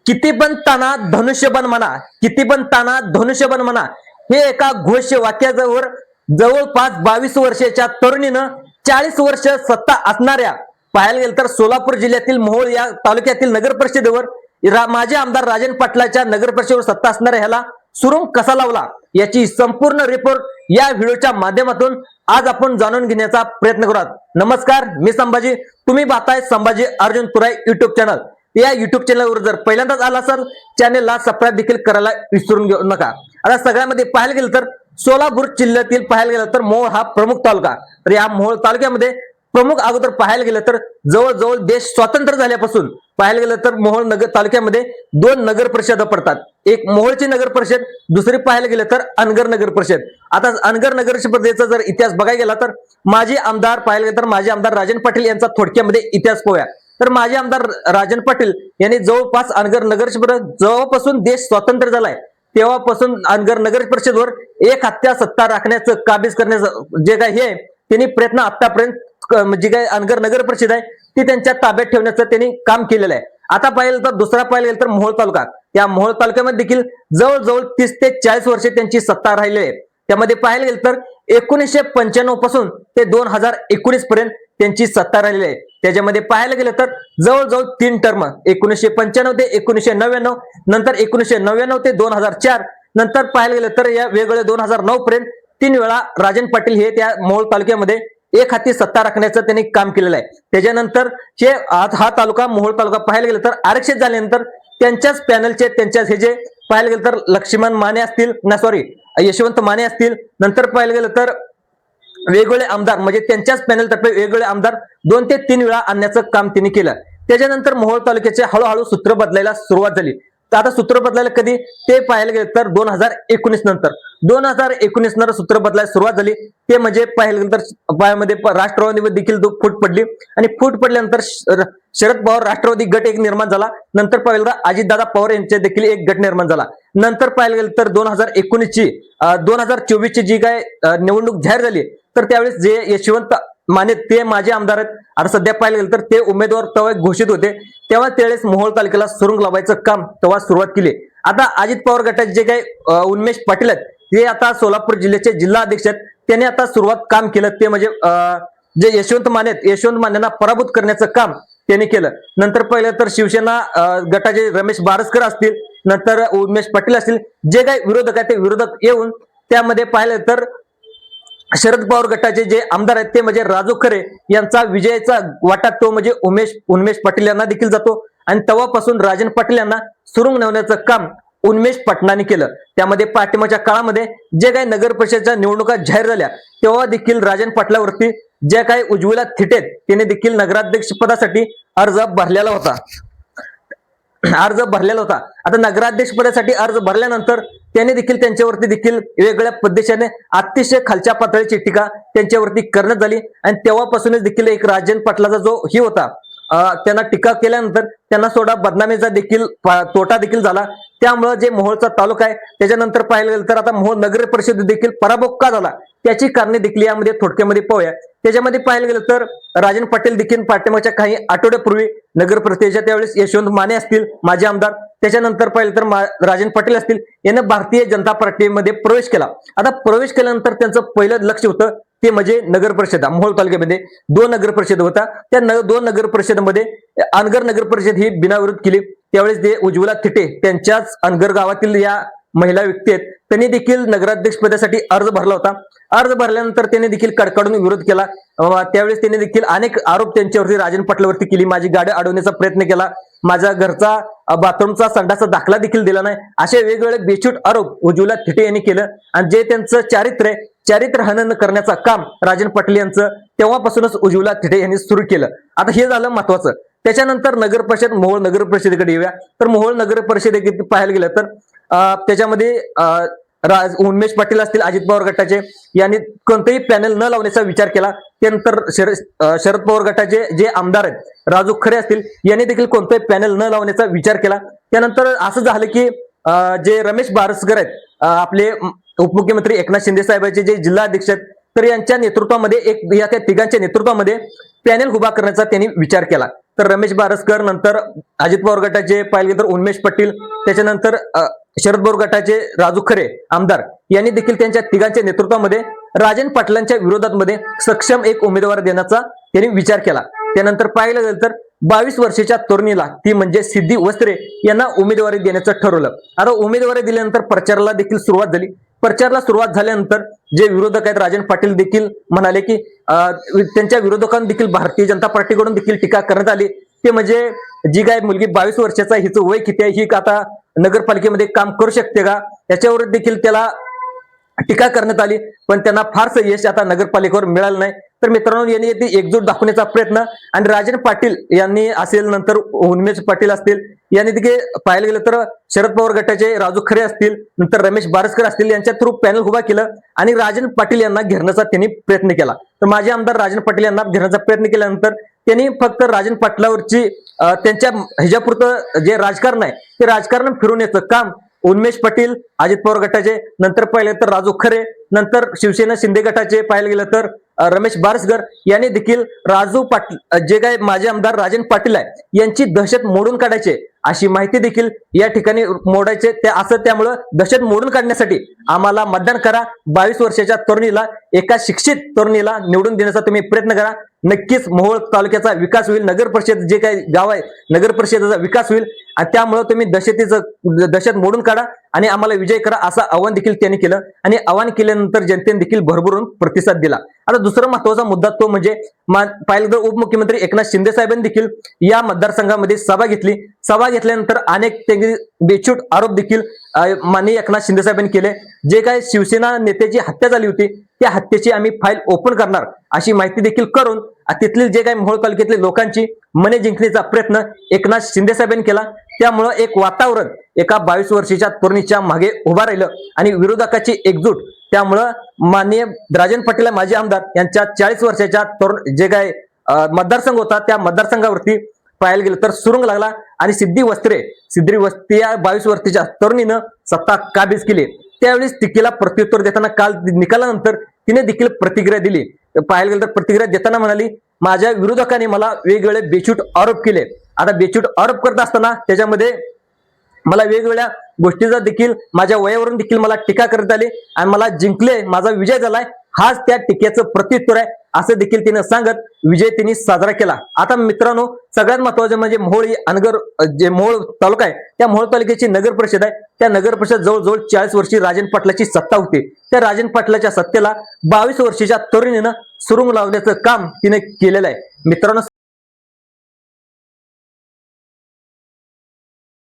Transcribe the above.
किती पण ताना धनुष्यबाण म्हणा, किती पण ताना धनुष्यबाण म्हणा, हे एका घोष वाक्याजवळ जवळपास 22 वर्षाच्या तरुणीनं 40 वर्ष सत्ता असणाऱ्या, पाहायला गेलं तर सोलापूर जिल्ह्यातील मोहोळ या तालुक्यातील नगर परिषदेवर माजी आमदार राजन पाटलाच्या नगर परिषदेवर सत्ता असणाऱ्या ह्याला सुरुंग कसा लावला याची संपूर्ण रिपोर्ट या व्हिडिओच्या माध्यमातून आज आपण जाणून घेण्याचा प्रयत्न करूयात। नमस्कार, मी संभाजी, तुम्ही पाहताय संभाजी अर्जुन तुराई युट्यूब चॅनल। या युट्यूब चॅनलवर जर पहिल्यांदाच आला असाल चॅनलला सबस्क्राईब देखील करायला विसरून घेऊ नका। आता सगळ्यामध्ये पाहायला गेलं तर सोलापूर जिल्ह्यातील पाहायला गेलं तर मोहोळ हा प्रमुख तालुका, तर या मोहोळ तालुक्यामध्ये प्रमुख अगोदर पाहायला गेलं तर जवळजवळ देश स्वातंत्र्य झाल्यापासून पाहायला गेलं तर मोहोळ नगर तालुक्यामध्ये 2 नगर परिषद पडतात। एक मोहोळची नगर परिषद, दुसरी पाहायला गेलं तर अनगर नगर परिषद। आता अनगर नगर परिषदेचा जर इतिहास बघायला गेला तर माजी आमदार पाहायला गेलं तर माजी आमदार राजन पाटील यांचा थोडक्यामध्ये इतिहास पाहूया। तर माजी आमदार राजन पाटील यांनी जवळपास अनगर नगर परिषद जेव्हापासून देश स्वातंत्र्य झालाय तेव्हापासून अनगर नगर परिषदेवर एक हत्या सत्ता राखण्याचं, काबीज करण्याचं जे काही हे त्यांनी प्रयत्न आतापर्यंत जे काही अनगर नगर परिषद आहे ती त्यांच्या ताब्यात ठेवण्याचं त्यांनी काम केलेलं आहे। आता पाहिलं तर दुसरा पाहिलं गेलं तर मोहोळ तालुका, या मोहोळ तालुक्यामध्ये देखील जवळजवळ 30 ते 40 वर्षे त्यांची सत्ता राहिली आहे। त्यामध्ये पाहायला गेलं तर 1995 पासून ते 2019 पर्यंत त्यांची सत्ता राहिलेली आहे। त्याच्यामध्ये पाहायला गेलं तर जवळजवळ 3 टर्म, 1995 ते 1999, नंतर 1999 ते 2004, नंतर पाहायला गेलं तर या वेगवेगळ्या 2009 पर्यंत 3 वेळा राजन पाटील हे त्या मोहोळ तालुक्यामध्ये एक हाती सत्ता राखण्याचं त्यांनी काम केलेलं आहे। त्याच्यानंतर हा तालुका मोहोळ तालुका पाहायला गेलं तर आरक्षित झाल्यानंतर त्यांच्याच पॅनलचे त्यांच्याच हे जे पाहायला गेलं तर लक्ष्मण माने असतील ना, सॉरी यशवंत माने असतील, नंतर पाहायला गेलं तर वेगवेगळे आमदार म्हणजे त्यांच्याच पॅनल तर्फे वेगवेगळे आमदार 2 ते 3 वेळा आणण्याचं काम त्यांनी केलं। त्याच्यानंतर मोहोळ तालुक्याचे हळूहळू सूत्र बदलायला सुरुवात झाली। तर आता सूत्र बदलायला कधी ते पाहायला गेलं तर 2019 नंतर 2019 नंतर सूत्र बदलायला सुरुवात झाली। ते म्हणजे पाहायला गेलं तर पायामध्ये राष्ट्रवादीमध्ये देखील फूट पडली आणि फूट पडल्यानंतर शरद पवार राष्ट्रवादी गट एक निर्माण झाला। नंतर पाहिलं तर अजितदादा पवार यांचे देखील एक गट निर्माण झाला। नंतर पाहायला गेलं तर 2019 ची 2024 ची जी काय निवडणूक जाहीर झाली तर त्यावेळेस जे यशवंत माने ते माझे आमदार आहेत, आता सध्या पाहायला गेलं तर ते उमेदवार तेव्हा घोषित होते, तेव्हा त्यावेळेस मोहोळ तालुक्याला सुरुंग लावायचं काम तेव्हा सुरुवात केली। आता अजित पवार गटाचे जे काही उन्मेष पाटील आहेत ते आता सोलापूर जिल्ह्याचे जिल्हा अध्यक्ष आहेत, त्यांनी आता सुरुवात काम केलं ते म्हणजे जे यशवंत माने आहेत, यशवंत मानेंना पराभूत करण्याचं काम त्यांनी केलं। नंतर पाहिलं तर शिवसेना गटाचे रमेश बारसकर असतील, नंतर उन्मेष पाटील असतील, जे काही विरोधक आहेत ते विरोधक येऊन त्यामध्ये पाहिलं तर शरद पवार गटाचे जे आमदार आहेत ते म्हणजे राजू खरे यांचा विजयाचा वाटा तो म्हणजे उन्मेष पाटील यांना देखील जातो आणि तेव्हापासून राजन पाटील यांना सुरुंग नेण्याचं काम उन्मेष पाटलांनी केलं। त्यामध्ये पाठिंबाच्या काळामध्ये जे काही नगर परिषदेच्या निवडणुका जाहीर झाल्या तेव्हा देखील राजन पाटलावरती जे काही उज्ज्वला थिटे त्यांनी देखील नगराध्यक्ष पदासाठी अर्ज भरलेला होता। आता नगराध्यक्ष पदासाठी अर्ज भरल्यानंतर त्यांनी देखील त्यांच्यावरती देखील वेगवेगळ्या पद्धतीने अतिशय खालच्या पातळीची टीका त्यांच्यावरती करण्यात आली आणि तेव्हापासूनच देखील एक राजन पाटलाचा जो ही होता त्यांना टीका केल्यानंतर त्यांना थोडा बदनामीचा देखील तोटा देखील झाला। त्यामुळे जे मोहोळचा तालुका आहे त्याच्यानंतर पाहायला गेलं तर आता मोहोळ नगर परिषद देखील पराभव का झाला त्याची कारणे देखील यामध्ये थोडक्यामध्ये पाहूया। त्याच्यामध्ये पाहायला गेलं तर राजन पाटील देखील पाठिंबाच्या काही आठवड्यापूर्वी नगर परिषदेच्या त्यावेळेस यशवंत माने असतील माजी आमदार, त्याच्यानंतर पाहिलं तर राजन पाटील असतील, यांनी भारतीय जनता पार्टीमध्ये प्रवेश केला। आता प्रवेश केल्यानंतर त्यांचं पहिलं लक्ष होतं ते म्हणजे नगर परिषद। मोहोळ तालुक्यामध्ये 2 नगर परिषद होता, त्या 2 नगर परिषदेमध्ये अनगर नगर परिषद ही बिनविरोध केली। त्यावेळेस ते उज्ज्वला थिटे त्यांच्याच अनगर गावातील या महिला व्यक्ती आहेत, त्यांनी देखील नगराध्यक्ष पदासाठी अर्ज भरला होता। अर्ज भरल्यानंतर त्यांनी देखील कडकडून विरोध केला। त्यावेळेस त्यांनी देखील अनेक आरोप त्यांच्यावरती राजन पाटलावरती केली, माझी गाडी अडवण्याचा प्रयत्न केला, माझा घरचा बाथरूमचा संडासचा दाखला देखील दिला नाही, असे वेगवेगळे बेछूट आरोप उज्ज्वला थिटे यांनी केलं आणि जे त्यांचं चारित्र्य हनन करण्याचं काम राजन पाटील यांचं तेव्हापासूनच उज्ज्वला थिटे यांनी सुरू केलं। आता हे झालं महत्वाचं। त्याच्यानंतर नगर परिषद मोहोळ नगर परिषदेकडे येऊया। तर मोहोळ नगर परिषदेकडे पाहायला गेलं तर त्याच्यामध्ये उन्मेष पाटील असतील अजित पवार गटाचे यांनी कोणतेही पॅनल न लावण्याचा विचार केला। त्यानंतर शरद पवार गटाचे जे आमदार आहेत राजू खरे असतील यांनी देखील कोणतेही पॅनल न लावण्याचा विचार केला। त्यानंतर असं झालं की जे रमेश बारसकर आहेत आपले उपमुख्यमंत्री एकनाथ शिंदे साहेबांचे जे जिल्हा अध्यक्ष आहेत तर यांच्या नेतृत्वामध्ये या त्या तिघांच्या नेतृत्वामध्ये पॅनल उभा करण्याचा त्यांनी विचार केला। तर रमेश बारसकर, नंतर अजित पवार गटाचे पाहिलं गेलं तर उन्मेष पाटील, त्याच्यानंतर शरद पवार गटाचे राजू खरे आमदार यांनी देखील त्यांच्या तिघांच्या नेतृत्वामध्ये राजन पाटलांच्या विरोधात सक्षम एक उमेदवार देण्याचा त्यांनी विचार केला. त्यानंतर पाहिलं गेलं तर 22 वर्षाच्या तरुणीला, ती म्हणजे सिद्धी वस्त्रे यांना उमेदवारी देण्याचं ठरवलं. आता उमेदवारी दिल्यानंतर प्रचाराला देखील सुरुवात झाली. प्रचाराला सुरुवात झाल्यानंतर जे विरोधक आहेत राजन पाटील देखील म्हणाले की त्यांच्या विरोधकांना देखील भारतीय जनता पार्टीकडून देखील टीका करण्यात आली. ते म्हणजे जी काय मुलगी 22 वर्षाचा, हिचं वय किती आहे, ही आता नगरपालिकेमध्ये काम करू शकते का, याच्यावर देखील त्याला टीका करण्यात आली. पण त्यांना फारसं यश आता नगरपालिकेवर मिळालं नाही. तर मित्रांनो, यांनी ती एकजूट दाखवण्याचा प्रयत्न आणि राजन पाटील यांनी असेल, नंतर उन्मेष पाटील असतील, यांनी देखील पाहायला गेलं तर शरद पवार गटाचे राजू खरे असतील, नंतर रमेश बारसकर असतील, यांच्या थ्रू पॅनल उभा केलं आणि राजन पाटील यांना घेरण्याचा त्यांनी प्रयत्न केला. तर माजी आमदार राजन पाटील यांना घेरण्याचा प्रयत्न केल्यानंतर त्यांनी फक्त राजन पाटलावरची त्यांच्या ह्याच्यापुरतं जे राजकारण आहे ते राजकारण फिरवण्याचं काम उन्मेष पाटील अजित पवार गटाचे, नंतर पाहिलं तर राजू खरे, नंतर शिवसेना शिंदे गटाचे पाहिलं गेलं तर रमेश बारसकर यांनी देखील राजू पाटील, जे काय माजी आमदार राजन पाटील आहे, यांची दहशत मोडून काढायचे अशी माहिती देखील या ठिकाणी मोडायचे. त्यामुळं दहशत मोडून काढण्यासाठी आम्हाला मतदान करा, 22 वर्षाच्या तरुणीला, एका शिक्षित तरुणीला निवडून देण्याचा तुम्ही प्रयत्न करा. नक्कीच मोहोळ तालुक्याचा विकास होईल, नगर परिषद जे काही गाव आहे नगर परिषदेचा विकास होईल आणि त्यामुळे तुम्ही दहशत मोडून काढा आणि आम्हाला विजय करा, असं आवाहन देखील त्यांनी केलं. आणि आवाहन केल्यानंतर जनतेने देखील भरभरून प्रतिसाद दिला. आता दुसरा महत्वाचा मुद्दा तो म्हणजे पाहिलं तर उपमुख्यमंत्री एकनाथ शिंदे साहेबांनी देखील या मतदारसंघामध्ये सभा घेतली. सभा घेतल्यानंतर अनेक बेछूट आरोप देखील माननीय एकनाथ शिंदे साहेबांनी केले. जे काही शिवसेना नेत्याची हत्या झाली होती त्या हत्येची आम्ही फाईल ओपन करणार अशी माहिती देखील करून तिथले जे काही मोहोळ तालुक्यातल्या लोकांची मने जिंकण्याचा प्रयत्न एकनाथ शिंदे साहेबांनी केला. त्यामुळं एक वातावरण एका 22 वर्षाच्या तरुणीच्या मागे उभा राहिलं आणि विरोधकाची एकजूट. त्यामुळं माननीय राजन पाटील माजी आमदार यांच्या 40 वर्षाच्या तरुण जे काही मतदारसंघ होता त्या मतदारसंघावरती पाहायला गेलं तर सुरुंग लागला आणि सिद्धी वस्त्रे या 22 वर्षाच्या तरुणीनं सत्ता काबीज केली. त्यावेळेस टीकेला प्रत्युत्तर देताना काल निकालानंतर तिने देखील प्रतिक्रिया दिली. पाहायला गेलं तर प्रतिक्रिया देताना म्हणाली, माझ्या विरोधकांनी मला वेगवेगळे बेछूट आरोप केले. आता बेछूट आरोप करत असताना त्याच्यामध्ये मला वेगवेगळ्या गोष्टीचा देखील माझ्या वयावरून देखील मला टीका करण्यात आली आणि मला जिंकले, माझा विजय झालाय, हाच त्या टीकेचं प्रत्युत्तर आहे असं देखील तिने सांगत विजय तिने साजरा केला. आता मित्रांनो, सगळ्यात महत्वाचं म्हणजे मोहोळ अनगर जे मोहोळ तालुका आहे त्या मोहोळ तालुक्याची नगर परिषद आहे. त्या नगर परिषद जवळजवळ 40 वर्षी राजन पाटलाची सत्ता होती. त्या राजन पाटलाच्या सत्तेला 22 वर्षाच्या तरुणीनं सुरुंग लावण्याचं काम तिने केलेलं आहे. मित्रांनो,